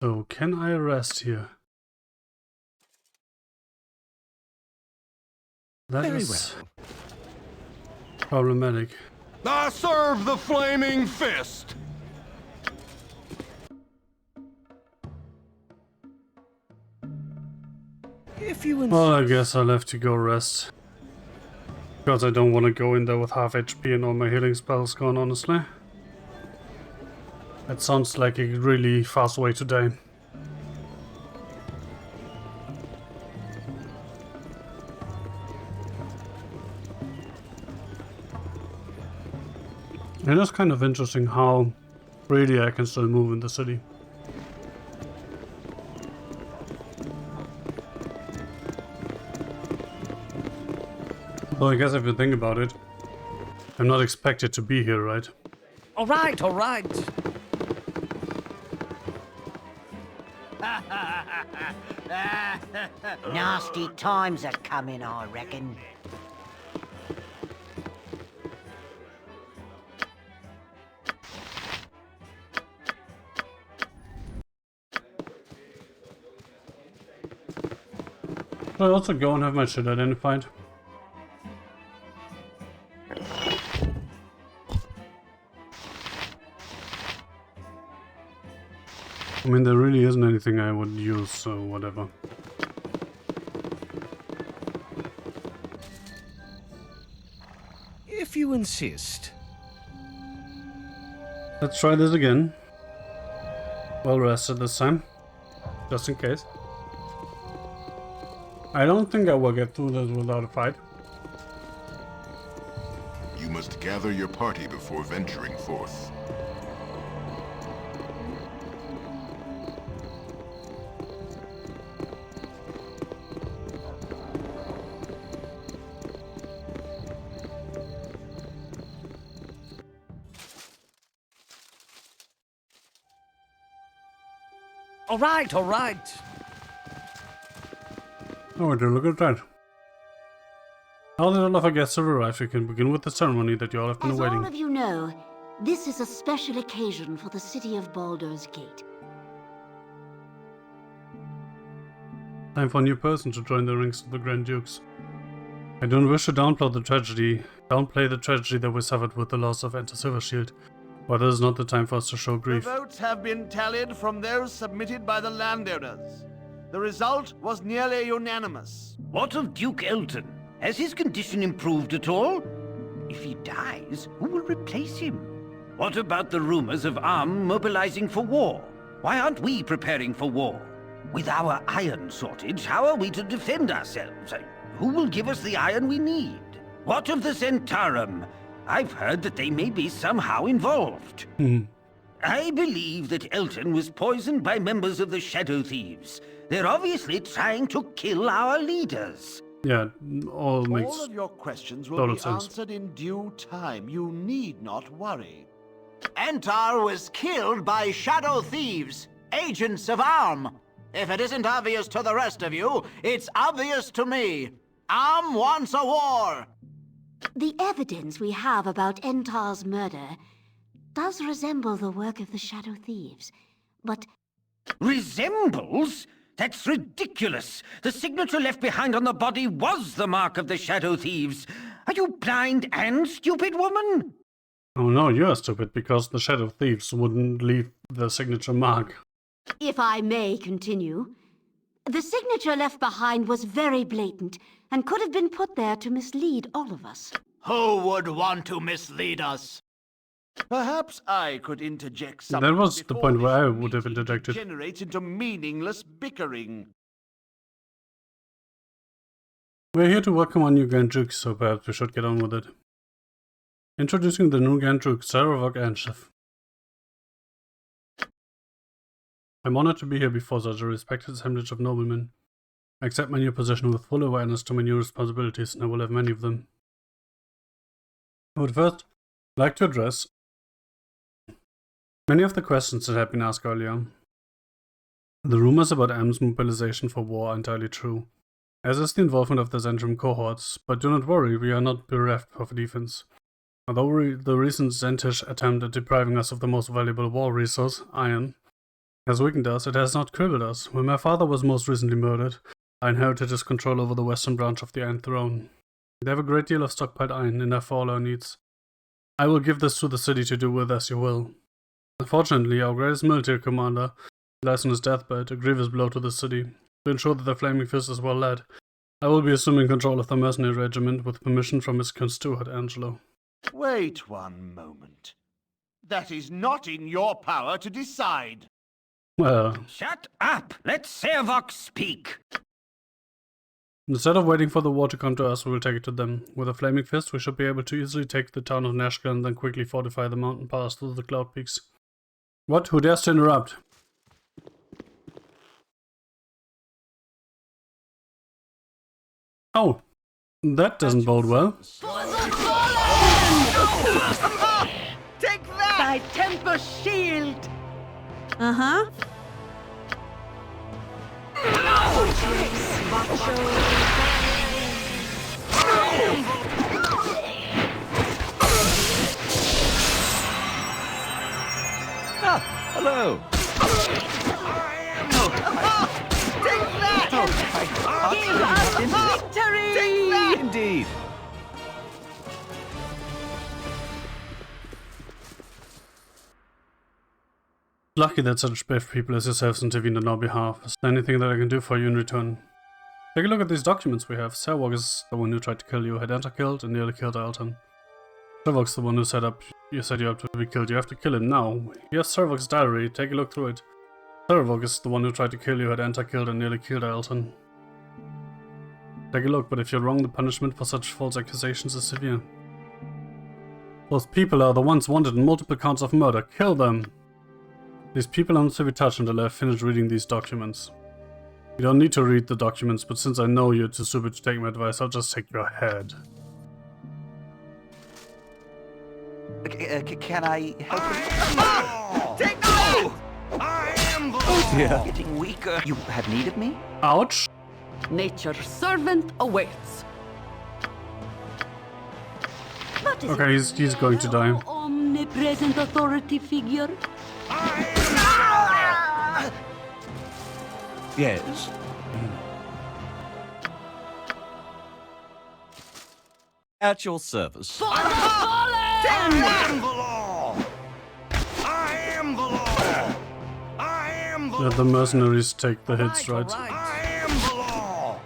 So, can I rest here? That Very is well. problematic. I serve the flaming fist! If you insist. Well, I guess I'll have to go rest. Because I don't want to go in there with half HP and all my healing spells gone, honestly. That sounds like a really fast way to die. It is kind of interesting how freely I can still move in the city. Well, I guess if you think about it, I'm not expected to be here, right? All right, all right. Nasty times are coming, I reckon. Should I also go and have my shit identified? I mean, there really isn't anything I would use, so whatever. If you insist. Let's try this again. Well rested this time, just in case. I don't think I will get through this without a fight. You must gather your party before venturing forth. All right, all right. Oh dear, look at that. Now that all of our guests have arrived, we can begin with the ceremony that you all have been As awaiting. all of you know, this is a special occasion for the city of Baldur's Gate. Time for a new person to join the ranks of the Grand Dukes. I don't wish to downplay the tragedy that we suffered with the loss of Enter Silvershield, but this is not the time for us to show The grief. votes have been tallied from those submitted by the landowners. The result was nearly unanimous. What of Duke Elton? Has his condition improved at all? If he dies, who will replace him? What about the rumors of Arm mobilizing for war? Why aren't we preparing for war? With our iron shortage, how are we to defend ourselves? Who will give us the iron we need? What of the Centarum? I've heard that they may be somehow involved. I believe that Elton was poisoned by members of the Shadow Thieves. They're obviously trying to kill our leaders. Yeah, all makes All of your questions lot will of be sense. answered in due time. You need not worry. Entar was killed by Shadow Thieves, agents of Arm. If it isn't obvious to the rest of you, it's obvious to me. Arm wants a war. The evidence we have about Entar's murder does resemble the work of the Shadow Thieves, but Resembles? That's ridiculous! The signature left behind on the body was the mark of the Shadow Thieves. Are you blind and stupid, woman? Oh no, you're stupid, because the Shadow Thieves wouldn't leave the signature mark. if I may continue, the signature left behind was very blatant and could have been put there to mislead all of us. Who would want to mislead us? Perhaps I could interject something. That was the before point where I this would have meeting interjected. degenerates into meaningless bickering. We're here to welcome our new Grand Duke, so perhaps we should get on with it. Introducing the new Grand Duke, Saravok Anshiv. I'm honored to be here before such a respected assemblage of noblemen. I accept my new position with full awareness to my new responsibilities, and I will have many of them. I would first like to address many of the questions that have been asked earlier. The rumors about Am's mobilization for war are entirely true, as is the involvement of the Zentrum cohorts, but do not worry, we are not bereft of defense. Although the recent Zentish attempt at depriving us of the most valuable war resource, iron, has weakened us, it has not crippled us. When my father was most recently murdered, I inherited his control over the western branch of the Iron Throne. They have a great deal of stockpiled iron, enough for all our needs. I will give this to the city to do with as you will. Unfortunately, our greatest military commander lies on his deathbed, a grievous blow to the city. To ensure that the Flaming Fist is well led, I will be assuming control of the mercenary regiment with permission from his steward, Angelo. Wait one moment. That is not in your power to decide. Well, Shut up! Let Servox speak! instead of waiting for the war to come to us, we will take it to them. With a Flaming Fist, we should be able to easily take the town of Nashka and then quickly fortify the mountain pass through the cloud peaks. What? Who dares to interrupt? Oh, that doesn't bode well. Take that! Thy temper shield! Uh-huh. Hello. Give us victory! Indeed. Lucky that such brave people as yourselves intervened on our behalf. Is there anything that I can do for you in return? Take a look at these documents we have. Servok is the one who tried to kill you, had Enter killed, and nearly killed Alton. Servok's the one who set you up to be killed. You have to kill him now. Here's Servok's diary. Take a look through it. Servok is the one who tried to kill you, had Enter killed, and nearly killed Alton. Take a look, but if you're wrong, the punishment for such false accusations is severe. Those people are the ones wanted in multiple counts of murder. Kill them! These people aren't to be touched until I've finished reading these documents. You don't need to read the documents, but since I know you're too stupid to take my advice, I'll just take your head. Can I help you? Take no! I am the Oh dear. Getting weaker. You have need of me? Ouch! Nature's servant awaits. What is Okay, he's going to die. Omnipresent authority figure. Yes. At your service. I am the law! I am the law! I am the Let the mercenaries take the hits, right? I am the law!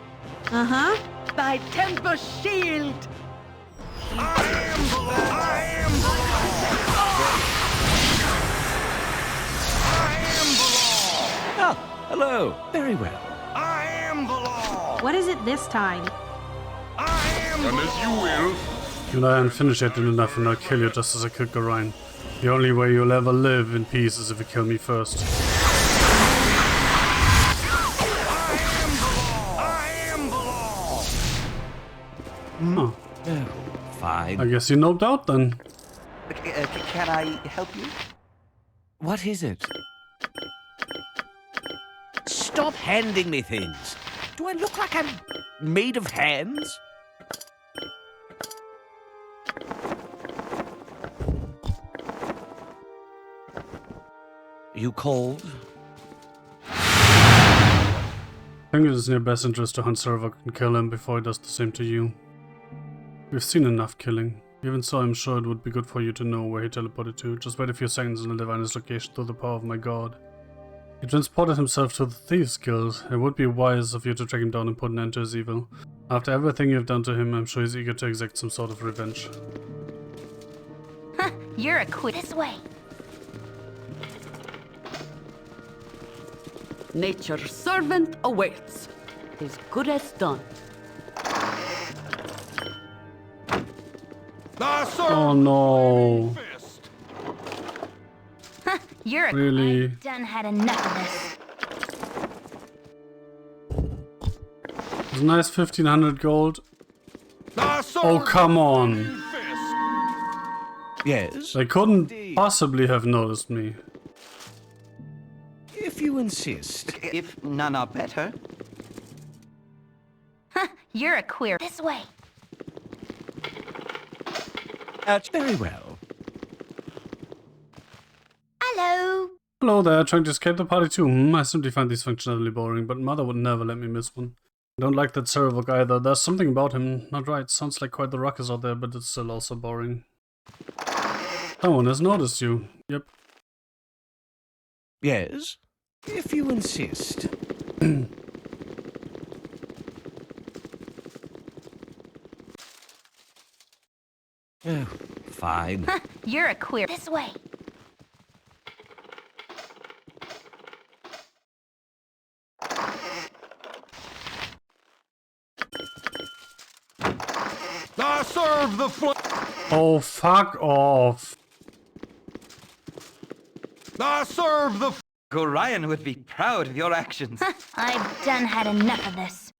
Uh-huh. thy temper shield? I am the law! I am the law! I am the law! Ah, hello. Very well. I am the law! What is it this time? I am the As you will. And I haven't finished yet enough, and I'll kill you just as I killed Gorion. The only way you'll ever live in peace is if you kill me first. I am the law! Huh. Oh, fine. I guess you noped out then. Can I help you? What is it? Stop handing me things. Do I look like I'm made of hands? You cold? I think it is in your best interest to hunt Servok and kill him before he does the same to you. We've seen enough killing. Even so, I'm sure it would be good for you to know where he teleported to. Just wait a few seconds and I'll divine his location through the power of my god. He transported himself to the Thieves Guild. It would be wise of you to track him down and put an end to his evil. After everything you've done to him, I'm sure he's eager to exact some sort of revenge. You're a quit. This way. Nature's servant awaits. His good as done. Oh no. Fist. You're a Really? I've done had enough of this. It's a nice 1500 gold. The Oh, come on. fist. Yes. They couldn't possibly have noticed me. If you insist. If none are better. You're a queer. This way. Very well. Hello. Hello there, trying to escape the party too. I simply find these functionally boring, but Mother would never let me miss one. I don't like that Cerevoc either. There's something about him not right. Sounds like quite the ruckus out there, but it's still also boring. Someone has noticed you. Yep. Yes, if you insist. Oh, fine. You're a queer. This way. I serve the Oh, fuck off. I serve the Gorion would be proud of your actions. I've done had enough of this.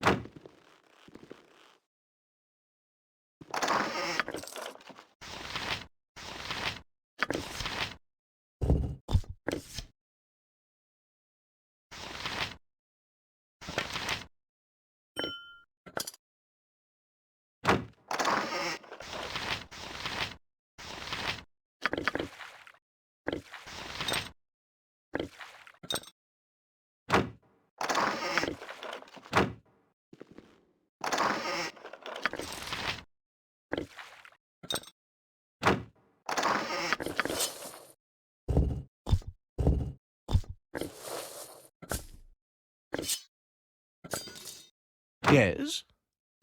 Yes?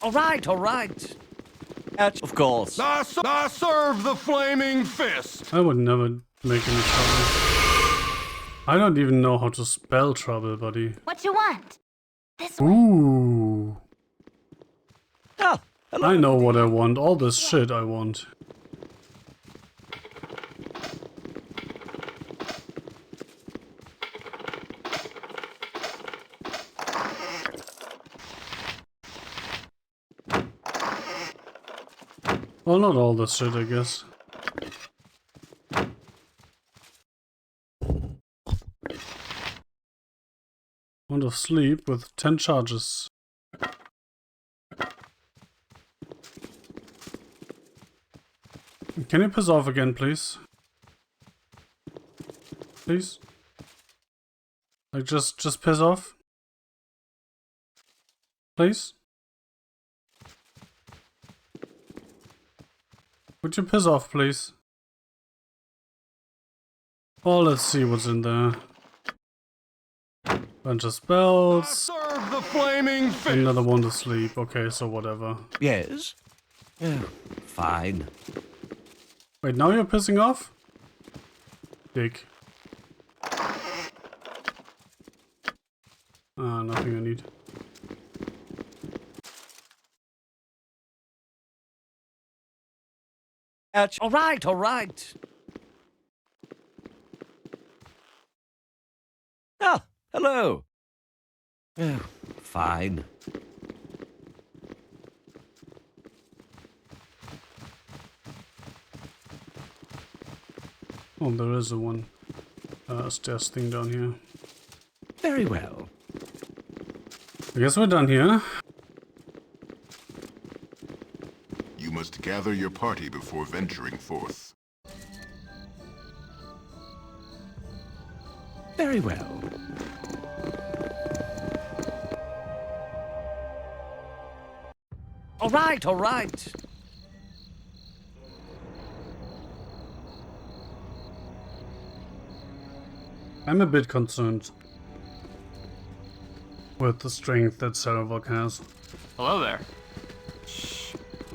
All right, all right. Of course. I serve the flaming fist. I would never make any trouble. I don't even know how to spell trouble, buddy. What you want? This way. Ooh. Ah, hello. I know what I want. All this shit I want. Well, not all this shit, I guess. Want of sleep with 10 charges. Can you piss off again, please? Please? Like, just piss off? Please? Would you piss off, please? Oh, let's see what's in there. Bunch of I spells. serve the flaming fist. Another one to sleep. Okay, so whatever. Yes? Oh, fine. Wait, now you're pissing off? Dick. Ah, nothing I need. All right, all right. Ah, hello. Oh, fine. Oh, there is a one. Stairs thing down here. Very well. I guess we're done here. You must gather your party before venturing forth. Very well. All right, all right. I'm a bit concerned with the strength that Cerevoc has. Hello there.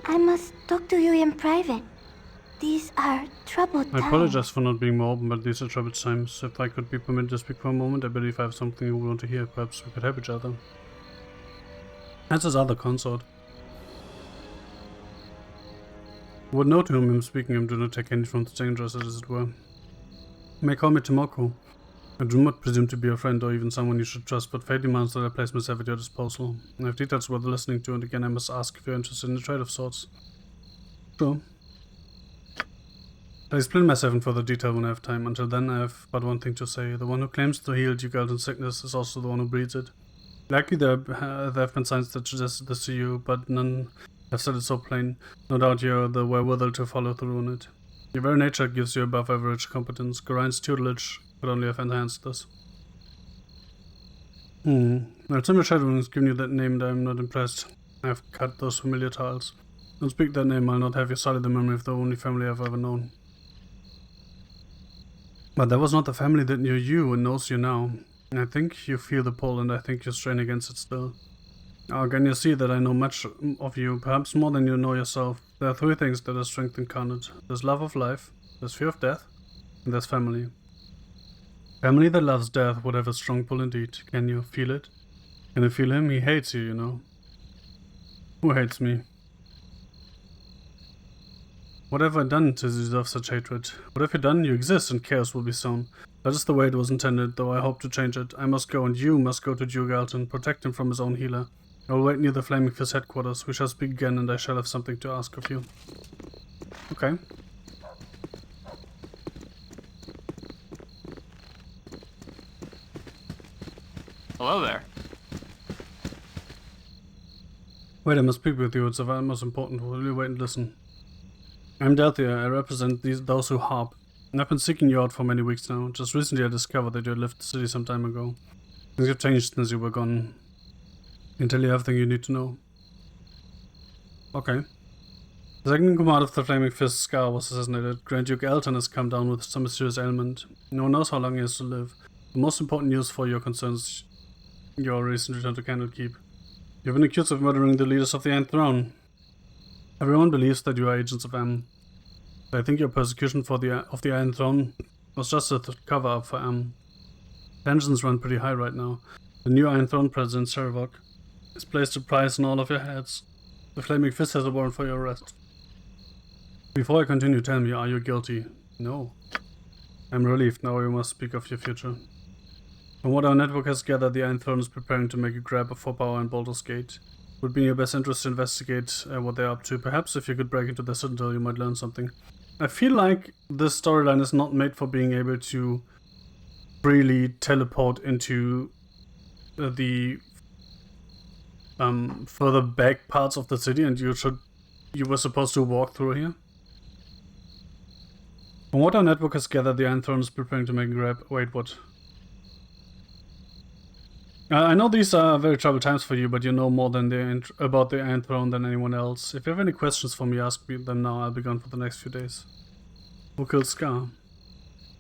I must talk to you in private. These are troubled I times. apologize for not being more open, but these are troubled times. If I could be permitted to speak for a moment, I believe I have something you would want to hear. Perhaps we could help each other. That's his other consort. Would know to whom I'm speaking, and do not take any from the dangerous, as it were. You may call me Tomoko. I do not presume to be a friend or even someone you should trust, but fate demands that I place myself at your disposal. I have details worth listening to, and again I must ask if you're interested in a trade of sorts. Sure. I'll explain myself in further detail when I have time. Until then, I have but one thing to say. The one who claims to heal Jugaldan sickness is also the one who breeds it. Likely there have been signs that suggest this to you, but none I've said it so plain. No doubt you're the wherewithal to follow through on it. Your very nature gives you above average competence. Gorine's tutelage could only have enhanced this. Well, Timber Shadowing's given you that name and I'm not impressed. I've cut those familiar tiles. Don't speak that name, I'll not have you sully the memory of the only family I've ever known. But that was not the family that knew you and knows you now. I think you feel the pull and I think you strain against it still. Can you see that I know much of you, perhaps more than you know yourself? There are three things that are strength incarnate. There's love of life, there's fear of death, and there's family. Family that loves death would have a strong pull indeed. Can you feel it? Can you feel him? He hates you, you know. Who hates me? What have I done to deserve such hatred? What have you done? You exist and chaos will be sown. That is the way it was intended, though I hope to change it. I must go and you must go to Duke Alton, protect him from his own healer. I will wait near the Flaming Fist headquarters. We shall speak again and I shall have something to ask of you. Okay. Hello there. Wait, I must speak with you. It's of utmost importance. Will you wait and listen? I'm Delthea. I represent those who harp. And I've been seeking you out for many weeks now. Just recently I discovered that you had left the city some time ago. Things have changed since you were gone. I can tell you everything you need to know. Okay. The second in command of the Flaming Fist, Scar, was assassinated. Grand Duke Elton has come down with some mysterious ailment. No one knows how long he has to live. The most important news for your concerns, your recent return to Candlekeep. You've been accused of murdering the leaders of the Iron Throne. Everyone believes that you are agents of Am. I think your persecution of the Iron Throne was just a cover-up for Am. Tensions run pretty high right now. The new Iron Throne President, Servok, has placed a price on all of your heads. The Flaming Fist has a warrant for your arrest. Before I continue, tell me, are you guilty? No. I'm relieved. Now we must speak of your future. From what our network has gathered, the Iron Throne is preparing to make a grab for power in Baldur's Gate. It would be in your best interest to investigate what they're up to. Perhaps if you could break into the Citadel, you might learn something. I feel like this storyline is not made for being able to freely teleport into the further back parts of the city, and you were supposed to walk through here. From what our network has gathered, the Iron Throne is preparing to make a grab. Wait, what? I know these are very troubled times for you, but you know more about the Iron Throne than anyone else. If you have any questions for me, ask me them now. I'll be gone for the next few days. Who killed Scar?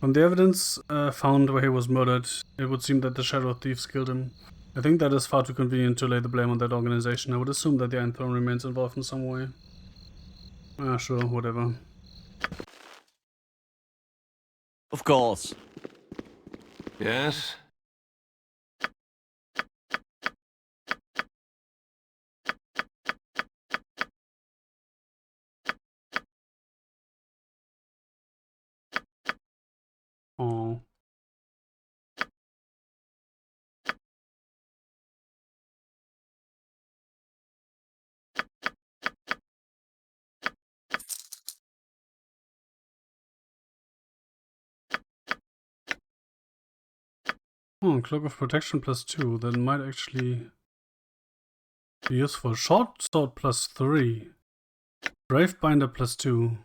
From the evidence found where he was murdered, it would seem that the Shadow Thieves killed him. I think that is far too convenient to lay the blame on that organization. I would assume that the Iron Throne remains involved in some way. Sure, whatever. Of course. Yes? Oh. Oh, Cloak of Protection +2. That might actually be useful. Short Sword +3. Brave Binder +2.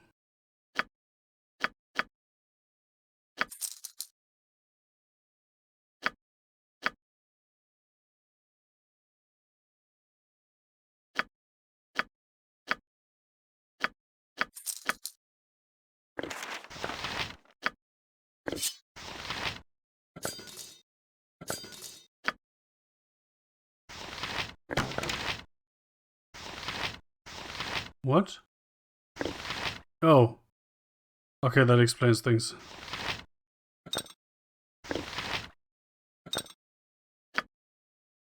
What? Oh. Okay, that explains things.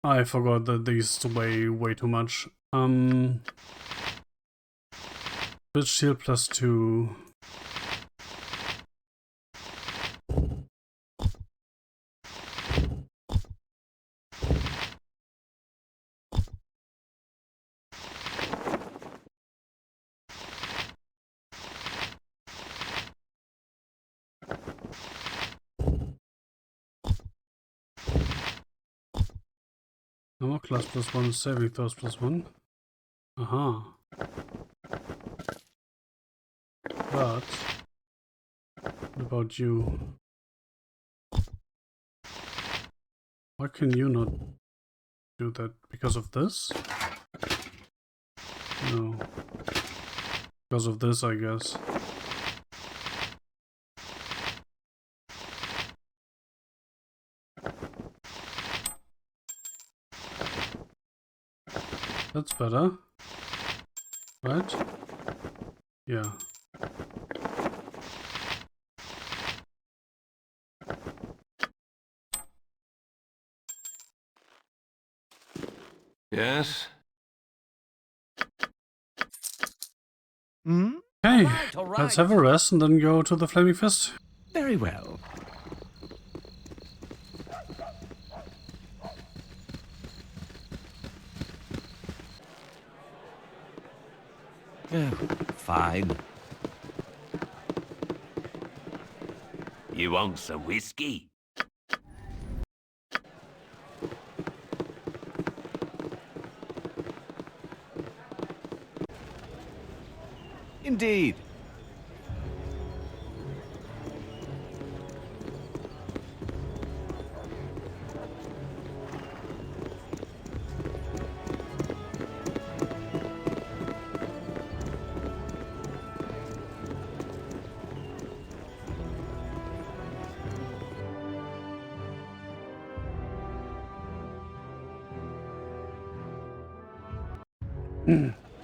I forgot that these weigh way too much. Bitch Shield +2. Armor class +1, saving throws +1. Aha. But what about you? Why can you not do that? Because of this? No. Because of this, I guess. That's better. Right? Yeah. Yes? Hmm? Hey, All right. let's have a rest and then go to the Flaming Fist. Very well. Oh, fine. You want some whiskey? Indeed.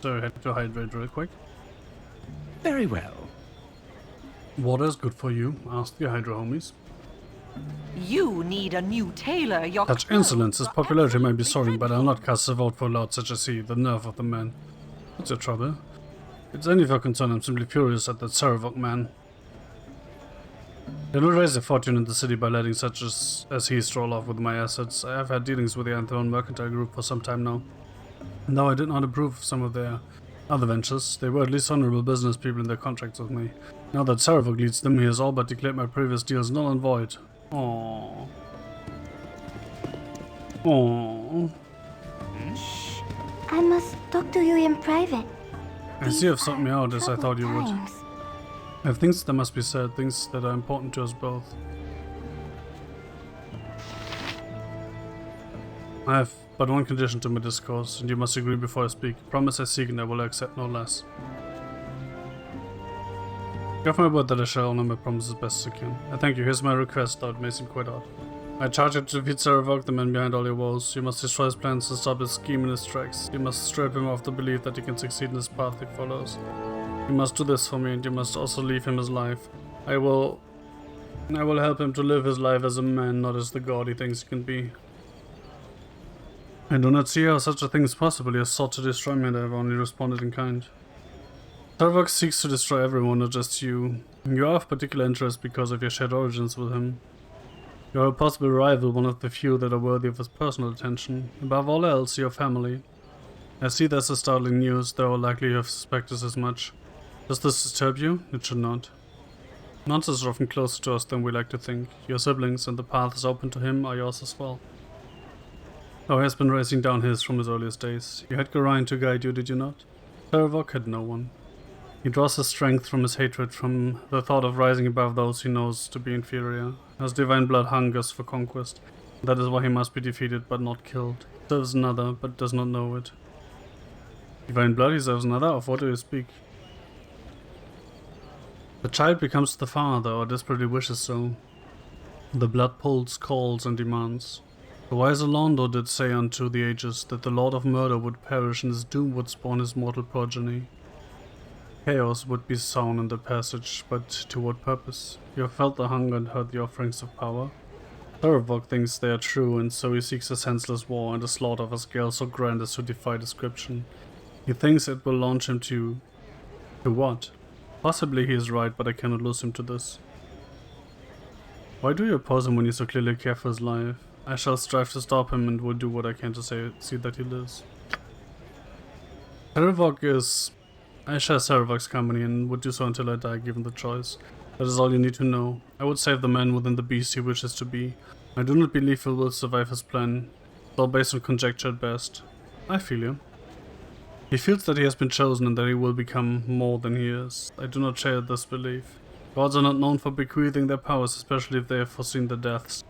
So I had to hydrate real quick. Very well. Water is good for you, asked the Hydra homies. You need a new tailor. Your Such clothes insolence, his are popularity may be absolutely soaring, but I'll dreadful. not cast a vote for a lord such as he, the nerve of the man. What's your trouble? It's any of your concern, I'm simply furious at that Saravok man. They will raise a fortune in the city by letting such as he stroll off with my assets. I have had dealings with the Anthron Mercantile Group for some time now. Though I did not approve of some of their other ventures, they were at least honorable business people in their contracts with me. Now that Saravok leads them, he has all but declared my previous deals null and void. Aww. Aww. Shh. I must talk to you in private. I see you've sought me out as I thought you would. Times. I have things that must be said, things that are important to us both. I have but one condition to my discourse, and you must agree before I speak. Promise I seek and I will accept no less. Give my word that I shall honor my promises best as I can. I thank you. Here's my request, though it may seem quite odd. I charge you to defeat Saravok, the man behind all your woes. You must destroy his plans and stop his scheme in his tracks. You must strip him of the belief that he can succeed in his path he follows. You must do this for me, and you must also leave him his life. I will help him to live his life as a man, not as the god he thinks he can be. I do not see how such a thing is possible. He has sought to destroy me, and I have only responded in kind. Saravok seeks to destroy everyone, not just you. You are of particular interest because of your shared origins with him. You are a possible rival, one of the few that are worthy of his personal attention. Above all else, your family. I see this as startling news, though likely you have suspected as much. Does this disturb you? It should not. Monsters are often closer to us than we like to think. Your siblings and the paths open to him are yours as well. Though he has been racing down his from his earliest days. You had Gorion to guide you, did you not? Saravok had no one. He draws his strength from his hatred, from the thought of rising above those he knows to be inferior. His divine blood hungers for conquest. That is why he must be defeated but not killed. He serves another, but does not know it. Divine blood, he serves another? Of what do you speak? The child becomes the father, or desperately wishes so. The blood pulls, calls, and demands. The wise Alondo did say unto the ages that the Lord of Murder would perish and his doom would spawn his mortal progeny. Chaos would be sown in the passage, but to what purpose? You have felt the hunger and heard the offerings of power. Saravok thinks they are true, and so he seeks a senseless war and a slaughter of a scale so grand as to defy description. He thinks it will launch him to what? Possibly he is right, but I cannot lose him to this. Why do you oppose him when you so clearly care for his life? I shall strive to stop him and will do what I can to see that he lives. Saravok is... I share Saravok's company and would do so until I die, given the choice. That is all you need to know. I would save the man within the beast he wishes to be. I do not believe he will survive his plan. It's all based on conjecture at best. I feel you. He feels that he has been chosen and that he will become more than he is. I do not share this belief. Gods are not known for bequeathing their powers, especially if they have foreseen their deaths.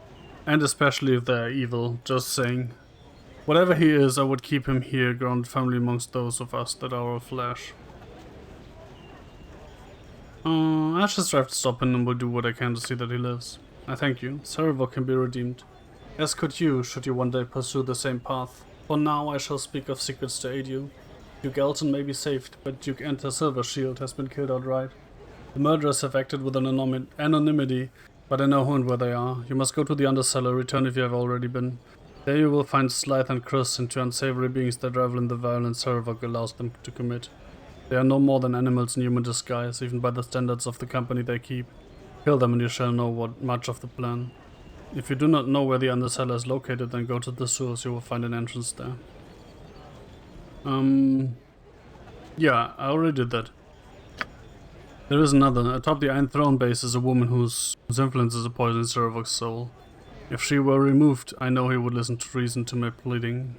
And especially if they are evil, just saying. Whatever he is, I would keep him here, grounded firmly amongst those of us that are of flesh. I just have to stop him and will do what I can to see that he lives. I thank you. Cerevo can be redeemed. As could you, should you one day pursue the same path. For now, I shall speak of secrets to aid you. Duke Elton may be saved, but Duke Enter Silvershield has been killed outright. The murderers have acted with an anonymity, but I know who and where they are. You must go to the Undercellar, return if you have already been. There you will find Slythe and Chris and two unsavory beings that revel in the violence Cerevo allows them to commit. They are no more than animals in human disguise, even by the standards of the company they keep. Kill them and you shall know much of the plan. If you do not know where the Undercellar is located, then go to the sewers, you will find an entrance there. Yeah, I already did that. There is another. Atop the Iron Throne base is a woman whose influence is a poison in Cerevok's soul. If she were removed, I know he would listen to reason to my pleading.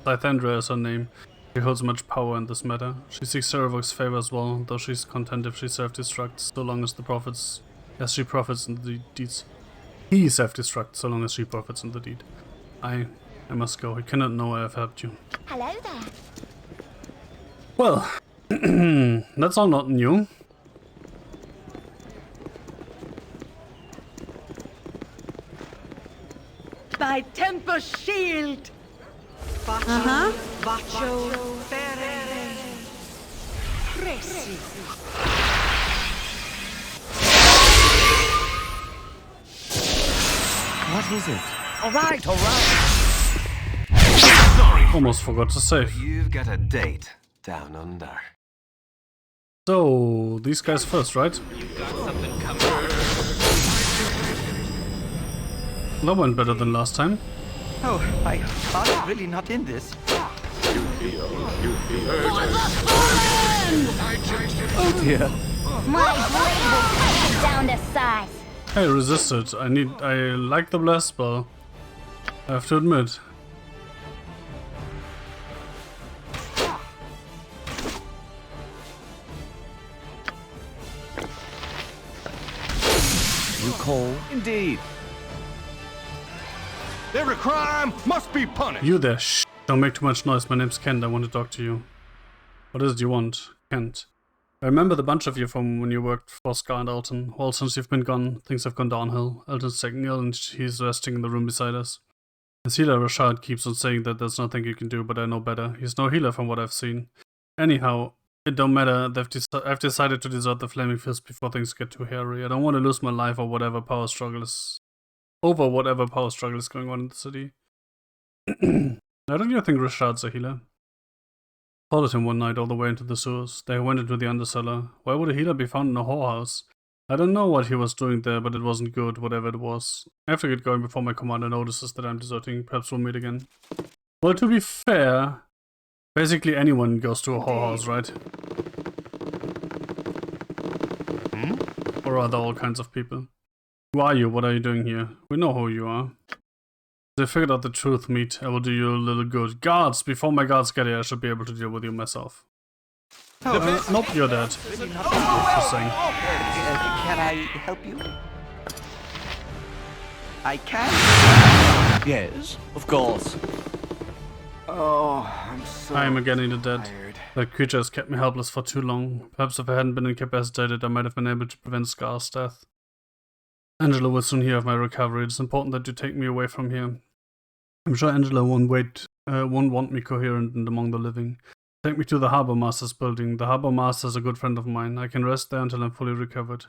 Lythandra is her name. She holds much power in this matter. She seeks Cerevok's favor as well, though she's content if she self-destructs, so long as she profits in the deeds. He self-destructs, so long as she profits in the deed. I must go. He cannot know I have helped you. Hello there. Well, that's all not new. Thy temper shield! Vacho Fere Cressy. What is it? Alright, alright. Sorry. Almost forgot to save. You've got a date down under. So, these guys first, right? That went better than last time. Oh, I'm really not in this. Oh dear. My blade will cut you down to size. Hey, resisted. I like the blast spell. I have to admit. You call? Indeed. Every crime must be punished. You there, shh. Don't make too much noise. My name's Kent. I want to talk to you. What is it you want, Kent? I remember the bunch of you from when you worked for Scar and Alton. Well, since you've been gone, things have gone downhill. Alton's taken ill and he's resting in the room beside us. His healer Rashad keeps on saying that there's nothing you can do, but I know better. He's no healer from what I've seen. Anyhow, it don't matter. I've decided to desert the Flaming Fist before things get too hairy. I don't want to lose my life or whatever power struggle is going on in the city. I don't even think Rashad's a healer. Followed him one night all the way into the sewers. They went into the Undercellar. Why would a healer be found in a whorehouse? I don't know what he was doing there, but it wasn't good, whatever it was. I have to get going before my commander notices that I'm deserting. Perhaps we'll meet again. Well, to be fair, basically anyone goes to a whorehouse, right? Or rather, all kinds of people. Who are you? What are you doing here? We know who you are. If I figured out the truth, meat, I will do you a little good. Guards! Before my guards get here, I should be able to deal with you myself. Nope, you're dead. Just saying. Can I help you? I can? Yes, of course. Oh, I'm so I am again in the dead. tired. That creature has kept me helpless for too long. Perhaps if I hadn't been incapacitated, I might have been able to prevent Scar's death. Angela will soon hear of my recovery. It's important that you take me away from here. I'm sure Angela won't want me coherent and among the living. Take me to the Harbour Master's building. The Harbour Master is a good friend of mine. I can rest there until I'm fully recovered.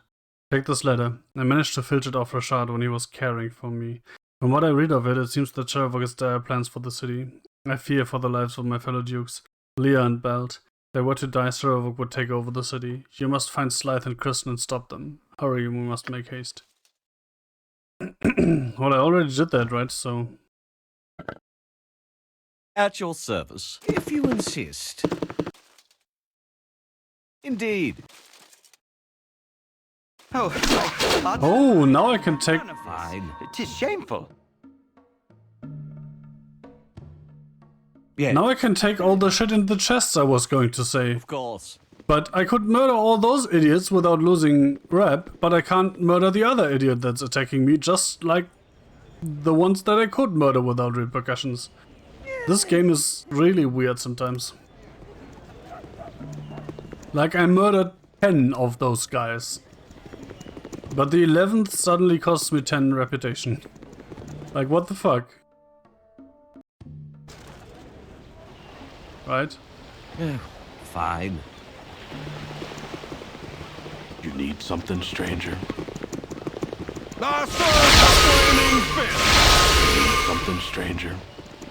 Take this letter. I managed to filch it off Rashad when he was caring for me. From what I read of it, it seems that Cerevok has dire plans for the city. I fear for the lives of my fellow dukes, Leah and Belt. If they were to die, Cerevok would take over the city. You must find Slythe and Kristen and stop them. Hurry, we must make haste. Well, I already did that, right? So... At your service, if you insist. Indeed. Oh, now I can take... Fine. It is shameful. Yes. Now I can take all the shit in the chests, I was going to say. Of course. But I could murder all those idiots without losing rep, but I can't murder the other idiot that's attacking me, just like the ones that I could murder without repercussions. This game is really weird sometimes. Like, I murdered 10 of those guys. But the 11th suddenly costs me 10 reputation. Like, what the fuck? Right? Fine. You need something, stranger? I serve the flaming fist! You need something, stranger?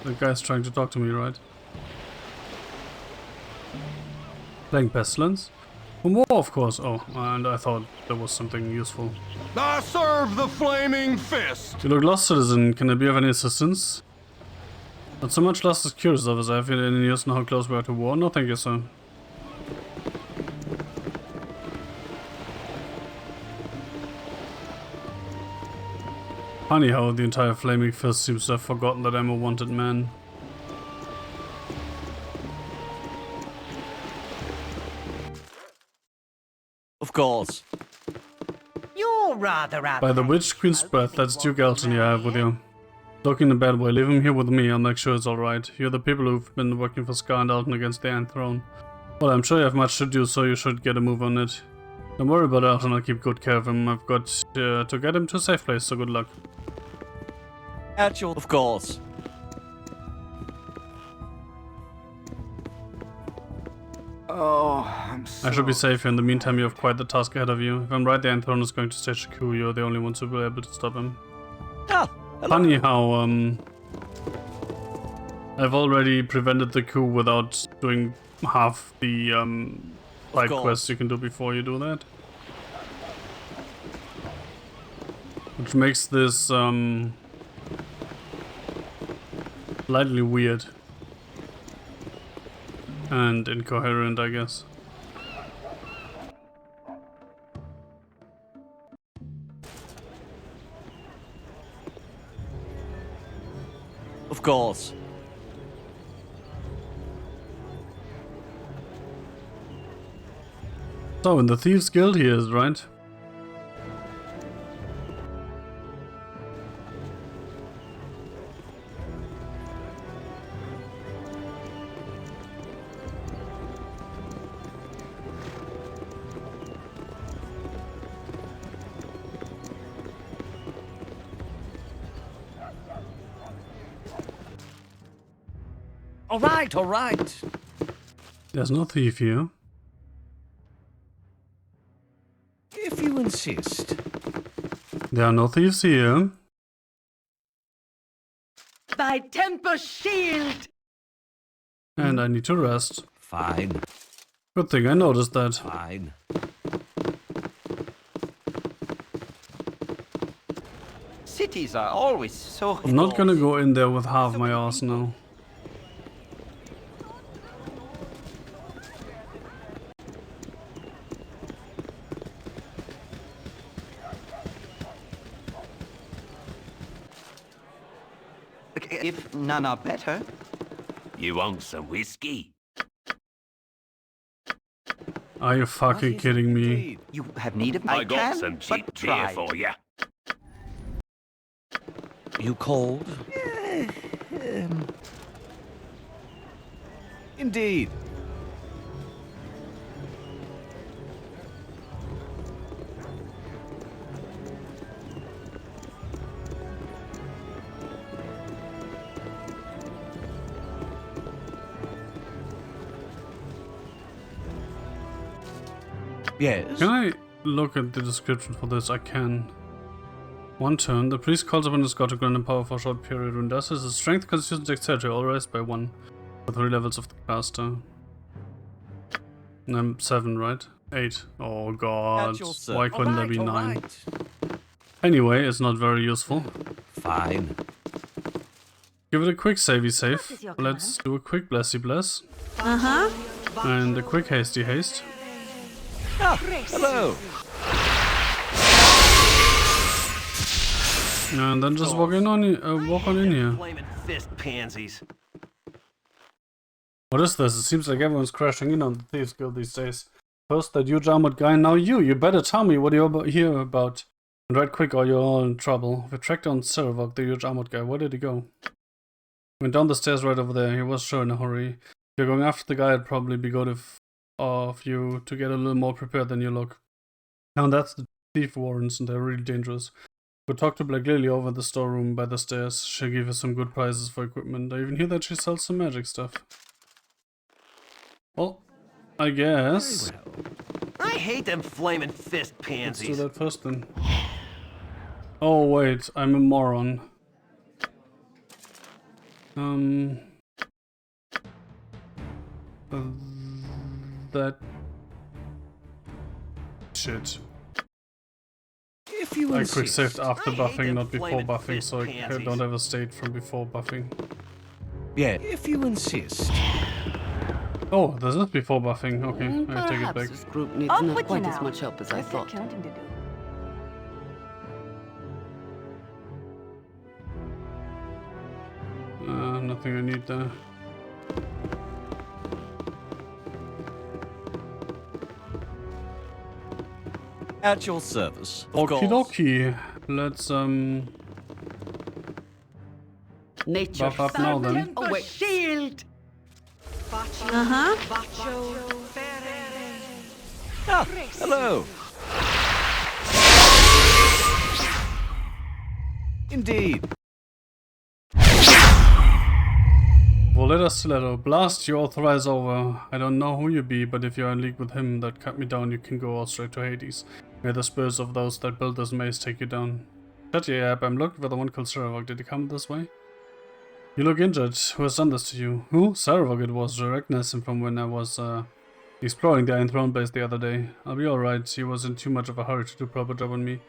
The guy's trying to talk to me, right? Playing Pestilence? From War, of course. Oh, and I thought there was something useful. I serve the flaming fist! You look lost, citizen. Can I be of any assistance? Not so much lost as curious, officer. Have you any news on how close we are to war? No, thank you, sir. Funny how the entire Flaming Fist seems to have forgotten that I'm a wanted man. Of course. You're rather By the Witch Queen's breath, that's Duke Elton you have with you. Talking in a bad way, leave him here with me, I'll make sure it's alright. You're the people who've been working for Scar and Elton against the Ant Throne. Well, I'm sure you have much to do, so you should get a move on it. Don't worry about Elton, I'll keep good care of him. I've got to get him to a safe place, so good luck. At your... Of course. Oh, I'm so... I should be safe here. In the meantime, you have quite the task ahead of you. If I'm right, the Ant Throne is going to stage a coup. You're the only ones who will be able to stop him. Ah, hello. Funny how, I've already prevented the coup without doing half the, side quests you can do before you do that. Which makes this, slightly weird. And incoherent, I guess. Of course. So, in the Thieves Guild he is, right? All right. There's no thief here. If you insist. There are no thieves here. Thy temper shield! And I need to rest. Fine. Good thing I noticed that. Fine. Cities are always so... I'm not gonna go in there with half my arsenal. If none are better. You want some whiskey? Are you fucking kidding me? You have need of... I got some cheap beer for you. You cold? Indeed. Yes. Can I look at the description for this? I can. One turn, the priest calls upon his god to grant him power for a short period. When does this, his strength, constitution, dexterity all raised by 1 for 3 levels of the caster. And I'm 7, right? 8. Oh god. Why couldn't there be 9? Anyway, it's not very useful. Fine. Give it a quick savey save. Let's do a quick blessy bless. And a quick hasty haste. Ah, hello. And then just walk on in here. Flaming fist pansies. What is this? It seems like everyone's crashing in on the Thieves Guild these days. First that huge armored guy, now you. You better tell me what you're here about. And right quick or you're all in trouble. We tracked down Saravok, the huge armored guy. Where did he go? Went down the stairs right over there. He was sure in a hurry. If you're going after the guy, it'd probably be good of you to get a little more prepared than you look. Now that's the thief warrants and they're really dangerous. Go talk to Black Lily over in the storeroom by the stairs. She'll give you some good prices for equipment. I even hear that she sells some magic stuff. Well, I guess. I hate them flaming fist Let's pansies. do that first then. Oh wait, I'm a moron. That shit. If you I insist. quick saved after I hate buffing, them not before flaming buffing, fist so I pansies. don't have a state from before buffing. Yeah, if you insist. Oh, this is before buffing. Okay, I take it back. This group needs Up not with you quite now. as much help as I I've got thought. counting to do. Nothing I need there. At your service. Okie dokie. Let's Nature. buff up now then. Oh wait. Shield! Uh-huh. Ah, hello. Indeed. Voletta Stiletto, blast you all thrice over. I don't know who you be, but if you're in league with him that cut me down, you can go all straight to Hades. May the spurs of those that built this maze take you down. Shut your app, I'm looking for the one called Saravok. Did he come this way? You look injured. Who has done this to you? Who? Saravok it was. I recognize him from when I was exploring the Iron Throne base the other day. I'll be alright. He was in too much of a hurry to do a proper job on me.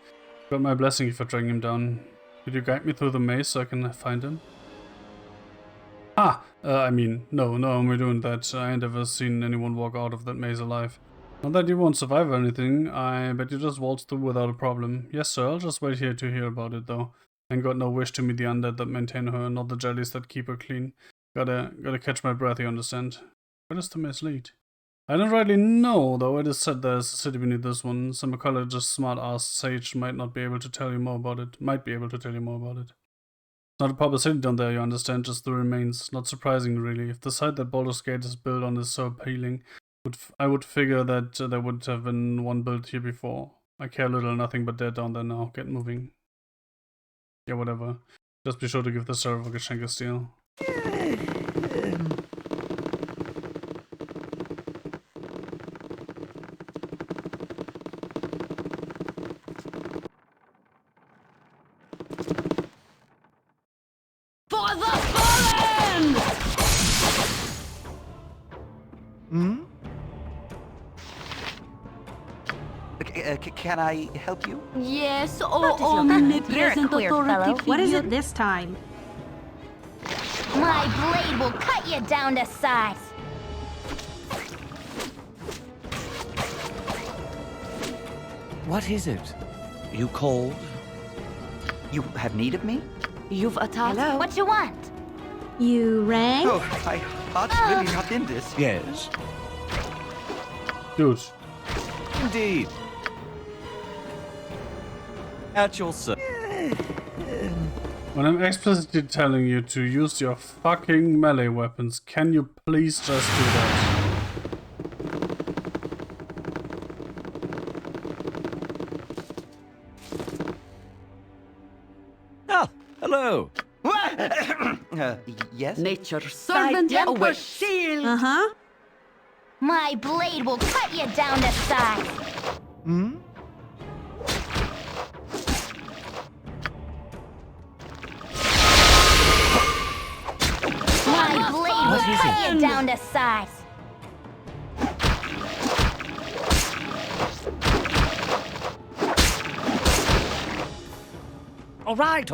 Got my blessing for dragging him down. Could you guide me through the maze so I can find him? I mean, no, I'm doing that. I ain't ever seen anyone walk out of that maze alive. Not that you won't survive or anything, I bet you just waltz through without a problem. Yes, sir, I'll just wait here to hear about it, though. Ain't got no wish to meet the undead that maintain her, not the jellies that keep her clean. Gotta catch my breath, you understand? Where does the maze lead? I don't rightly know, though it is said there's a city beneath this one. Some ecologist smart-ass sage might be able to tell you more about it. It's not a proper city down there, you understand, just the remains. Not surprising, really. If the site that Baldur's Gate is built on is so appealing, I would figure that there would have been one built here before. I care little or nothing but they're down there now. Get moving. Yeah, whatever. Just be sure to give the Saravok a shank of steel. For the fallen! Hmm? Can I help you? Yes, What is your omnipresent You're a queer authority fellow. What is figure. it this time? My blade will cut you down to size. What is it? You called? You have need of me? You've attacked. Hello? What you want? You rang? Oh, my heart's really not in this. Yes. Dude. Indeed. At your service. When I'm explicitly telling you to use your fucking melee weapons, can you please just do that? Ah, hello. Yes? Nature. Servant Oh Emperor wait. Shield! Uh-huh. My blade will cut you down to size. Hmm? My blade will cut you down to size. All right.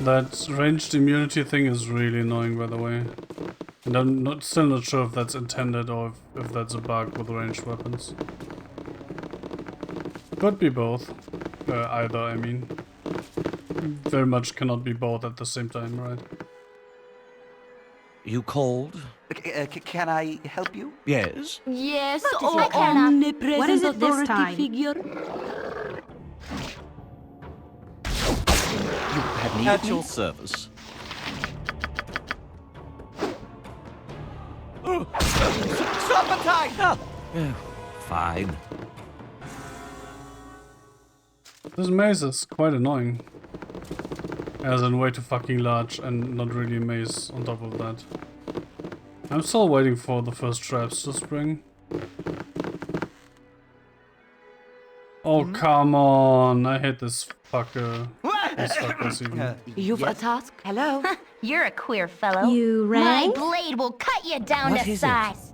That ranged immunity thing is really annoying, by the way. And I'm still not sure if that's intended or if that's a bug with ranged weapons. Could be both. Either, I mean. Very much cannot be both at the same time, right? You called? Can I help you? Yes. Yes, I cannot. omnipresent What is it this authority time? figure. You have need At of me? your service. Stop attack! Oh, fine. This maze is quite annoying. As in way too fucking large and not really a maze on top of that. I'm still waiting for the first traps to spring. Oh come on, I hate this fucker. This fuckers even. You've a task? Hello? You're a queer fellow. You My rang? blade will cut you down What to is it? size.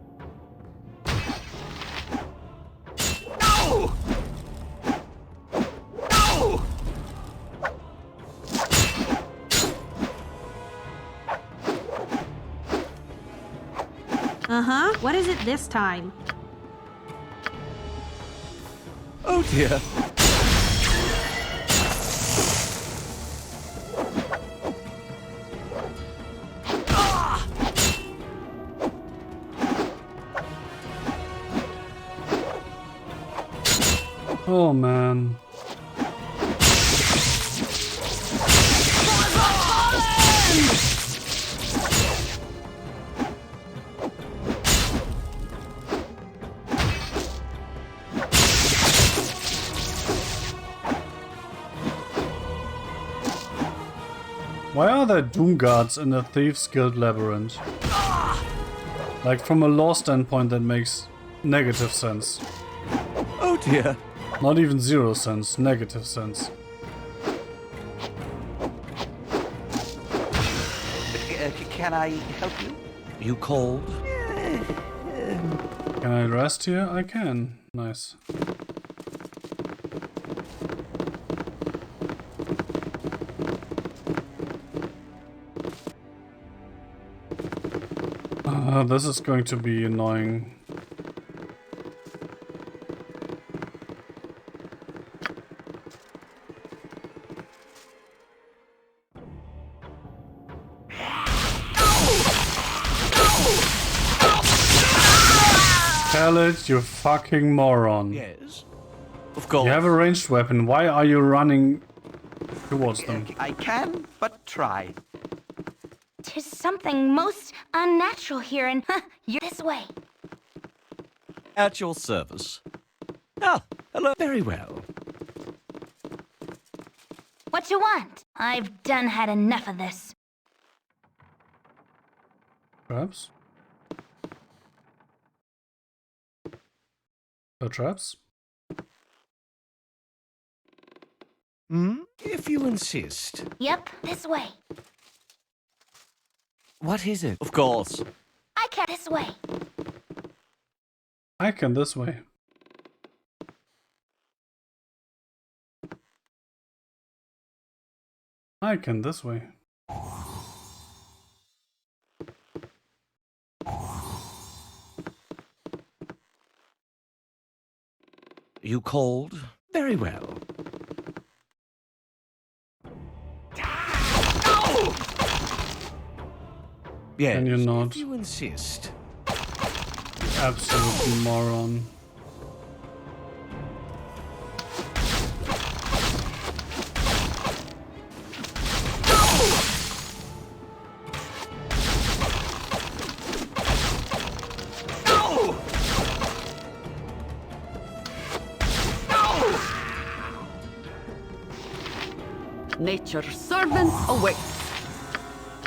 No! No! Uh-huh. What is it this time? Oh dear. Oh man. Why are there Doom Guards in the Thieves Guild Labyrinth? Like, from a lore standpoint that makes negative sense. Oh dear. Not even 0 sense, negative sense. Can I help you? You called? Can I rest here? I can. Nice. This is going to be annoying. Tell it, you fucking moron. Yes. Of course. You have a ranged weapon. Why are you running towards them? I can, but try. 'Tis something most unnatural here, and you're this way. At your service. Ah, hello. Very well. What you want? I've done had enough of this. Traps? The traps? If you insist. Yep, this way. What is it? Of course. I can this way. I can this way. I can this way. You called? Very well. Yes. Can you not? If you insist. Absolute moron. Nature's servant awaits.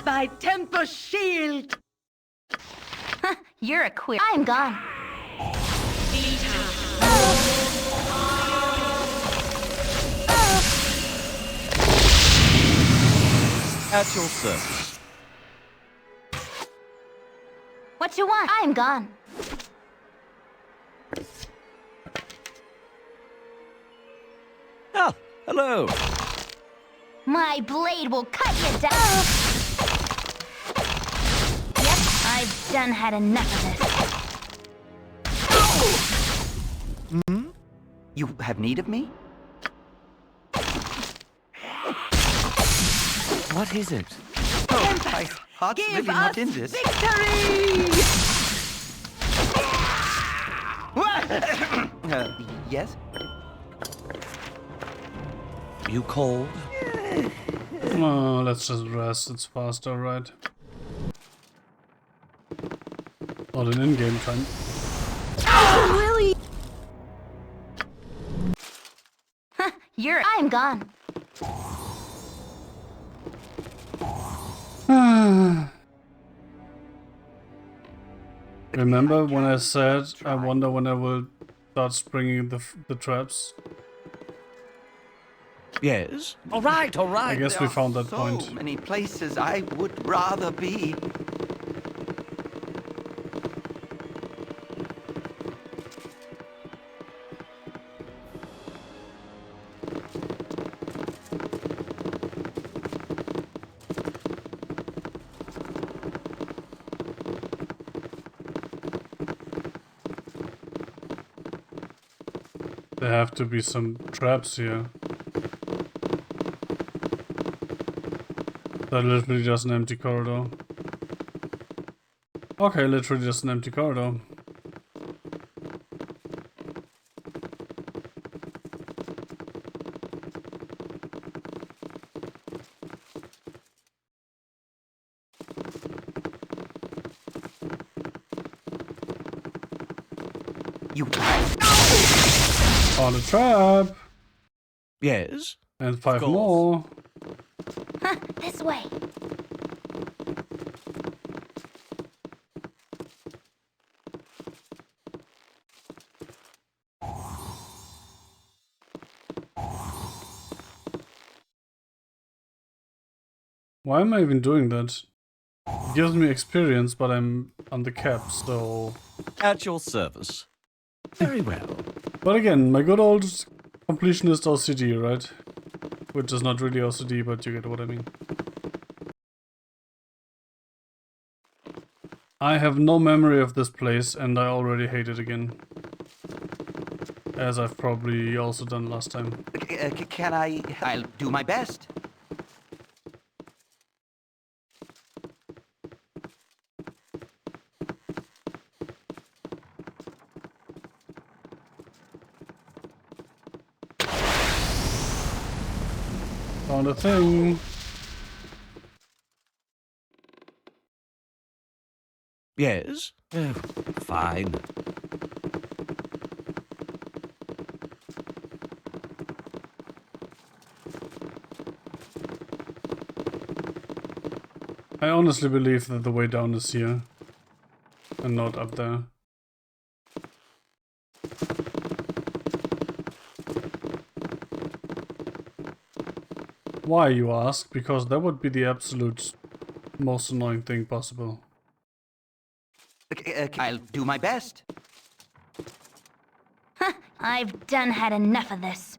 Thy temper shield. You're a queer. I'm gone. At your service. What you want? I'm gone. Ah, hello. My blade will cut you down. Yep, I've done had enough of this. You have need of me? What is it? My heart's Give really us not in this. victory! Yes? You cold? Oh, let's just rest. It's faster, right? Not an in-game time. Really? I'm gone. Remember when I said I wonder when I will start springing the traps? Yes. All right, all right. I guess we found that point. So many places I would rather be. There have to be some traps here. That literally just an empty corridor. Okay, literally just an empty corridor. You Found a trap! Yes. And 5 more. This way. Why am I even doing that? It gives me experience, but I'm on the cap, so... At your service. Very well. But again, my good old completionist OCD, right? Which is not really OCD, but you get what I mean. I have no memory of this place, and I already hate it again. As I've probably also done last time. Can I? I'll do my best. Found a thing. Yes. Oh, fine. I honestly believe that the way down is here. And not up there. Why, you ask? Because that would be the absolute most annoying thing possible. I'll do my best. I've done had enough of this.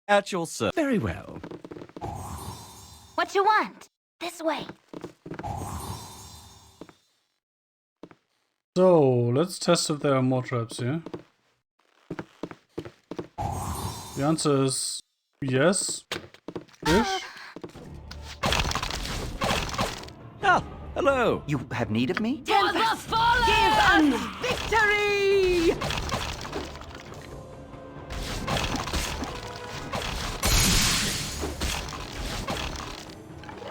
At your service. Very well. What you want? This way. So, let's test if there are more traps here. The answer is yes. Ish. Ah, hello. You have need of me? For the fallen! Give us victory!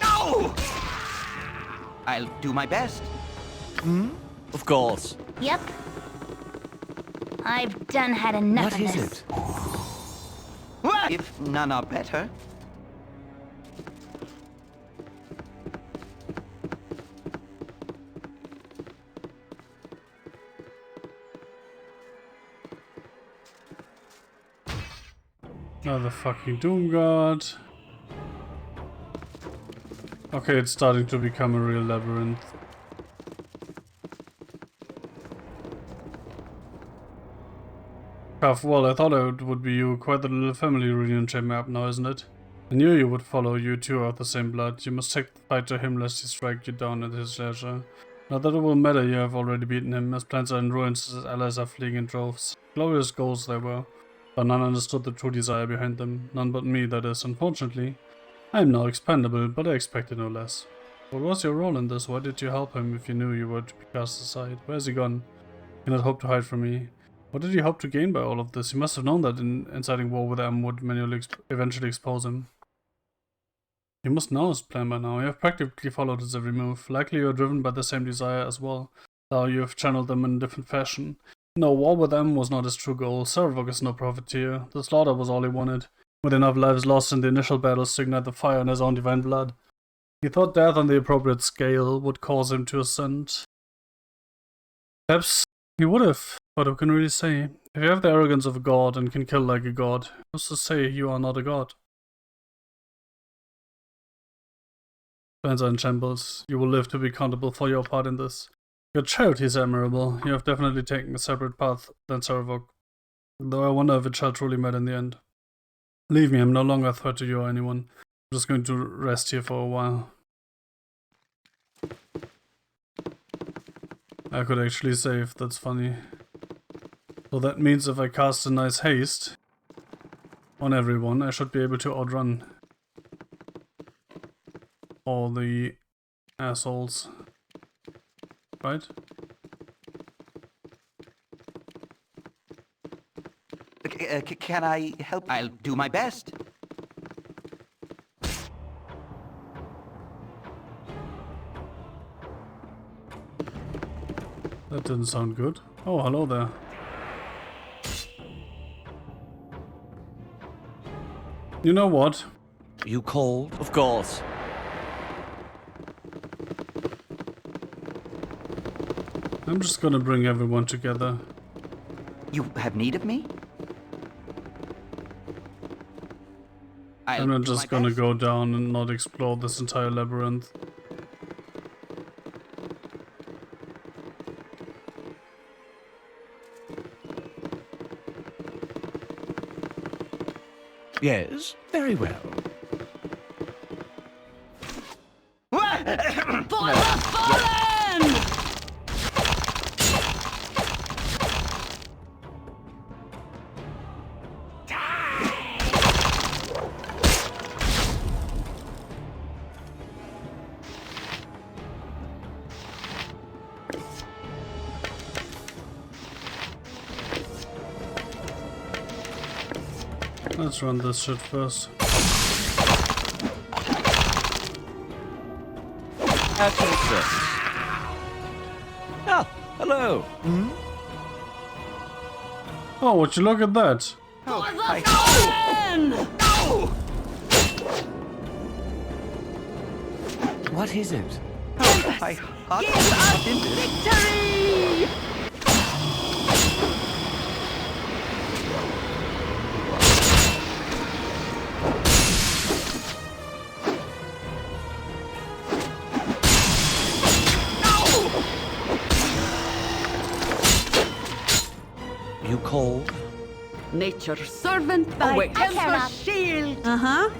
No! I'll do my best. Hmm? Of course. Yep. I've done had enough What of is this. it? If none are better. Another fucking Doom God. Okay, it's starting to become a real labyrinth. Well, I thought it would be you. Quite the little family reunion chamber up now, isn't it? I knew you would follow. You two are of the same blood. You must take the fight to him lest he strike you down at his leisure. Not that it will matter, you have already beaten him. His plans are in ruins, his allies are fleeing in droves. Glorious goals they were, but none understood the true desire behind them. None but me, that is. Unfortunately, I am now expendable, but I expected no less. What was your role in this? Why did you help him if you knew you were to be cast aside? Where's he gone? You cannot hope to hide from me. What did he hope to gain by all of this? He must have known that inciting war with them would eventually expose him. You must know his plan by now. You have practically followed his every move. Likely you are driven by the same desire as well, though you have channeled them in a different fashion. No, war with them was not his true goal. Sarevok is no profiteer. The slaughter was all he wanted. With enough lives lost in the initial battles to ignite the fire in his own divine blood. He thought death on the appropriate scale would cause him to ascend. Perhaps he would have, but who can really say? If you have the arrogance of a god and can kill like a god, who's to say you are not a god? Plans are in shambles. You will live to be accountable for your part in this. Your charity is admirable. You have definitely taken a separate path than Sarevok. Though I wonder if it shall truly matter in the end. Leave me, I'm no longer a threat to you or anyone. I'm just going to rest here for a while. I could actually save, that's funny. So that means if I cast a nice haste on everyone, I should be able to outrun all the assholes. Right? Can I help? I'll do my best. That didn't sound good. Oh, hello there. You know what? You called? Of course. I'm just gonna bring everyone together. You have need of me? I'm not just gonna go down and not explore this entire labyrinth. Yes, very well. For the fallen! Let's run this shit first. At your service. Ah, hello. Hmm? Oh, would you look at that? For the fallen! What is it? Give us victory! You called? Nature's servant by Emperor's shield! Uh-huh.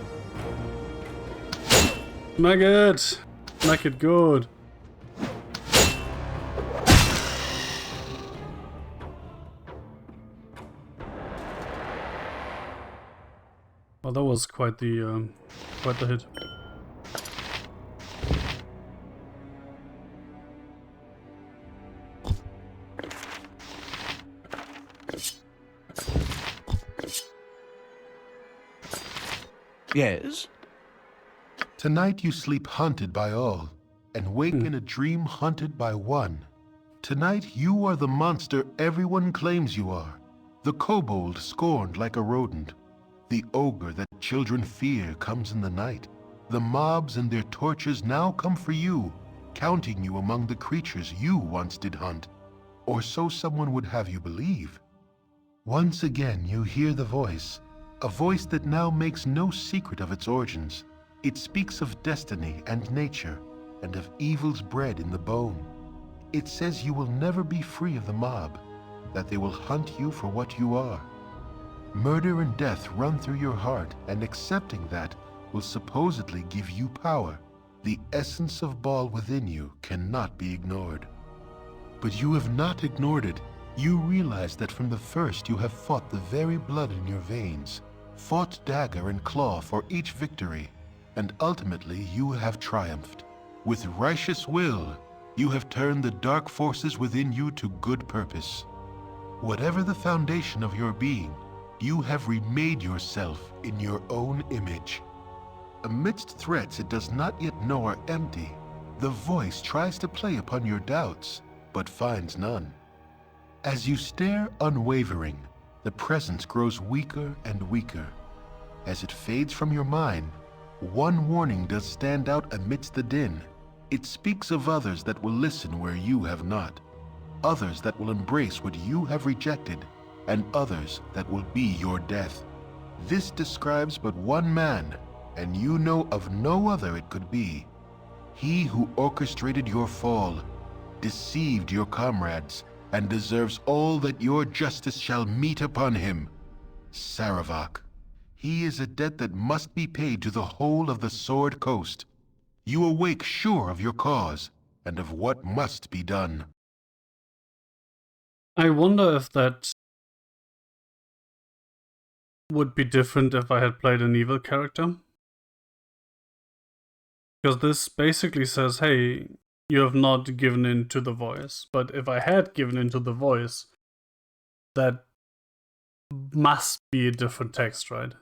Smack it! Smack it good. Well, that was quite the hit. Yes? Tonight you sleep hunted by all, and wake in a dream hunted by one. Tonight you are the monster everyone claims you are. The kobold scorned like a rodent. The ogre that children fear comes in the night. The mobs and their torches now come for you, counting you among the creatures you once did hunt. Or so someone would have you believe. Once again you hear the voice, a voice that now makes no secret of its origins. It speaks of destiny and nature, and of evils bred in the bone. It says you will never be free of the mob, that they will hunt you for what you are. Murder and death run through your heart, and accepting that will supposedly give you power. The essence of Baal within you cannot be ignored. But you have not ignored it. You realize that from the first you have fought the very blood in your veins, fought dagger and claw for each victory, and ultimately you have triumphed. With righteous will, you have turned the dark forces within you to good purpose. Whatever the foundation of your being, you have remade yourself in your own image. Amidst threats it does not yet know are empty, the voice tries to play upon your doubts, but finds none. As you stare unwavering, the presence grows weaker and weaker. As it fades from your mind, one warning does stand out amidst the din. It speaks of others that will listen where you have not, others that will embrace what you have rejected, and others that will be your death. This describes but one man, and you know of no other it could be. He who orchestrated your fall, deceived your comrades, and deserves all that your justice shall meet upon him. Saravak. He is a debt that must be paid to the whole of the Sword Coast. You awake sure of your cause, and of what must be done. I wonder if that would be different if I had played an evil character. Because this basically says, hey, you have not given in to the voice. But if I had given in to the voice, that must be a different text, right?